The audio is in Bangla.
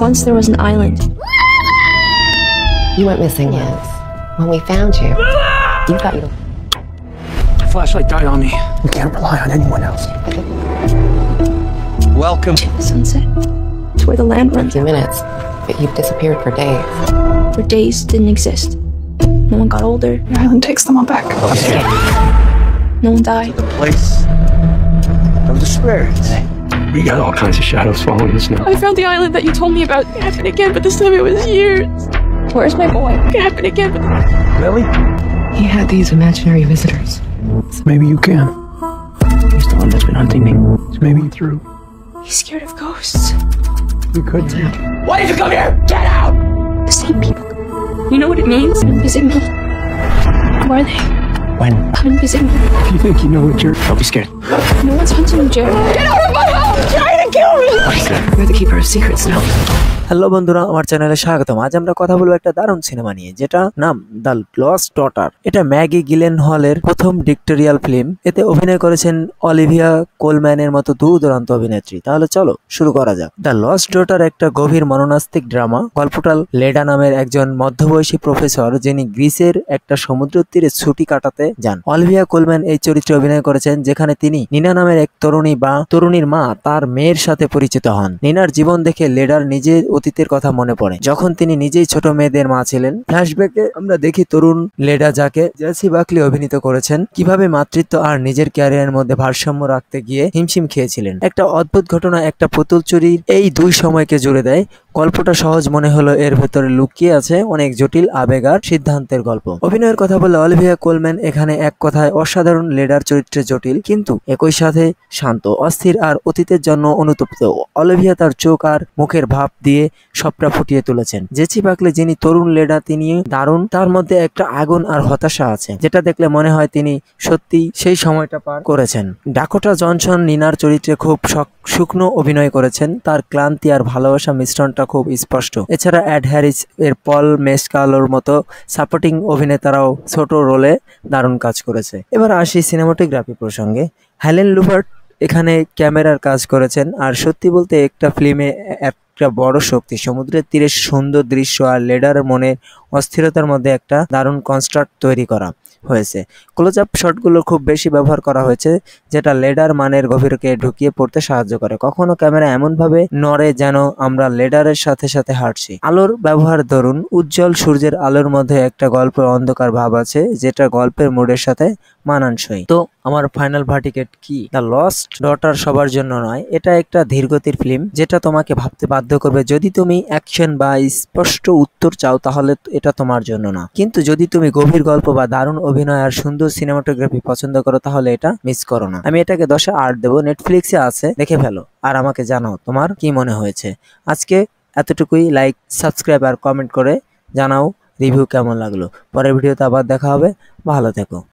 Once there was an island. You went missing, yes. When we found you, you thought you... The flashlight died on me. You can't rely on anyone else. Welcome To the sunset. To where the land For a runs few out. minutes, but you've disappeared for days. Where days didn't exist. No one got older. The island takes them all back. No one died. the place of the spirits. We got all kinds of shadows following us now. I found the island that you told me about. It happened again, but this time it was years. Where's my boy? It happened again, but... Really? He had these imaginary visitors. Maybe you can. He's the one that's been hunting me. So maybe you through. He's scared of ghosts. We could. Why did you come here? Get out! The same people. You know what it means? Come and visit me. Who are they? When? Come and visit me. If you think you know what you're... Don't be scared. No one's hunting you, Jared. Get out of my house! Trying to kill me! What is that? You're the keeper of secrets now. Hello বন্ধুরা, আমার চ্যানেলে স্বাগতম। আজ আমরা কথা বলবো একটা দারুণ সিনেমা নিয়ে, যেটা নাম দ্য লস্ট ডটার। এটা ম্যাগি গিলেনহলের প্রথম ডিরেক্টরিয়াল ফিল্ম। এতে অভিনয় করেছেন অলিভিয়া কোলম্যানের মতো দূরদূরান্ত অভিনেত্রী। তাহলে চলো শুরু করা যাক। দ্য লস্ট ডটার একটা গভীর মনস্তাত্ত্বিক ড্রামা। গল্পটা লেডা নামের একজন মধ্যবয়সী প্রফেসর, যিনি গ্রিসের একটা সমুদ্র তীরে ছুটি কাটাতে যান। অলিভিয়া কোলম্যান এই চরিত্রে অভিনয় করেছেন, যেখানে তিনি নিনা নামের এক তরুণী বা তরুণীর মা তার মেয়ের সাথে পরিচিত হন। নিনার জীবন দেখে লেডার নিজের অতীতের কথা মনে পড়ে, যখন তিনি নিজেই ছোট মেয়েদের মা ছিলেন। ফ্ল্যাশব্যাকে আমরা দেখি তরুণ লেডা, যাকে জেসি বাকলি অভিনীত করেছেন, কিভাবে মাতৃত্ব আর নিজের ক্যারিয়ারের মধ্যে ভারসাম্য রাখতে গিয়ে হিমশিম খেয়েছিলেন। একটা অদ্ভুত ঘটনা একটা পুতুল চুরির এই দুই সময়কে জুড়ে দেয়। গল্পটা সহজ মনে হলো, এর ভেতরে লুকিয়ে আছে অনেক জটিল আবেগ আর সিদ্ধান্তের গল্প। অভিনয়ের কথা বললে অলিভিয়া কোলম্যান এখানে এক কথায় অসাধারণ। লেডার চরিত্রে জটিল, কিন্তু একই সাথে শান্ত, অস্থির আর অতীতের জন্য অনুতপ্ত। অলিভিয়া তার চোখ আর মুখের ভাব দিয়ে সবটা ফুটিয়ে তুলেছেন। জেসি বাকলি, যিনি তরুণ লেডা, তিনি দারুণ। তার মধ্যে একটা আগুন আর হতাশা আছে, যেটা দেখলে মনে হয় তিনি সত্যি সেই সময়টা পার করেছেন। ডাকোটা জনসন নিনার চরিত্রে খুব শুকনো অভিনয় করেছেন। তার ক্লান্তি আর ভালোবাসা মিশ্রণটা খুব স্পষ্ট। এছাড়া অ্যাড হ্যারিস এর পল মেসকালোর মতো সাপোর্টিং অভিনেতারাও ছোট রোলে দারুণ কাজ করেছে। এবার আসি সিনেমাটোগ্রাফি প্রসঙ্গে। হেলেন লুবার্ট এখানে ক্যামেরার কাজ করেছেন, আর সত্যি বলতে একটা ফিল্মে একটা বড় শক্তি। সমুদ্রের তীরে সুন্দর দৃশ্য আর লেডারের মনের অস্থিরতার মধ্যে একটা দারুণ কনস্ট্রাক্ট তৈরি করা হয়েছে। ক্লোজ আপ শটগুলো খুব বেশি ব্যবহার করা হয়েছে, যেটা লেডার মানের গভীরকে ঢুকিয়ে পড়তে সাহায্য করে। কখনো ক্যামেরা এমনভাবে নড়ে যেন আমরা লেডারের সাথে সাথে হাঁটছি। আলোর ব্যবহার ধরুন, উজ্জ্বল সূর্যের আলোর মধ্যে একটা গল্পের অন্ধকার ভাব আছে, যেটা গল্পের মুডের সাথে মানানসই। তো আমার ফাইনাল ভার্টিকেট কি? দ্য লস্ট ডটার সবার জন্য নয়। এটা একটা ধীরগতির ফিল্ম, যেটা তোমাকে ভাবতে বাধ্য করবে। যদি তুমি অ্যাকশন বা স্পষ্ট উত্তর চাও, তাহলে এটা তোমার জন্য না। কিন্তু যদি তুমি গভীর গল্প বা দারুণ অভিনয় আর সুন্দর সিনেমাটোগ্রাফি পছন্দ করো, তাহলে এটা মিস করো না। আমি এটাকে 10-এ 8 দেবো। নেটফ্লিক্সে আছে, দেখে ফেলো আর আমাকে জানাও তোমার কি মনে হয়েছে। আজকে এতটুকুই। লাইক, সাবস্ক্রাইব আর কমেন্ট করে জানাও রিভিউ কেমন লাগলো। পরের ভিডিওতে আবার দেখা হবে। ভালো থেকো।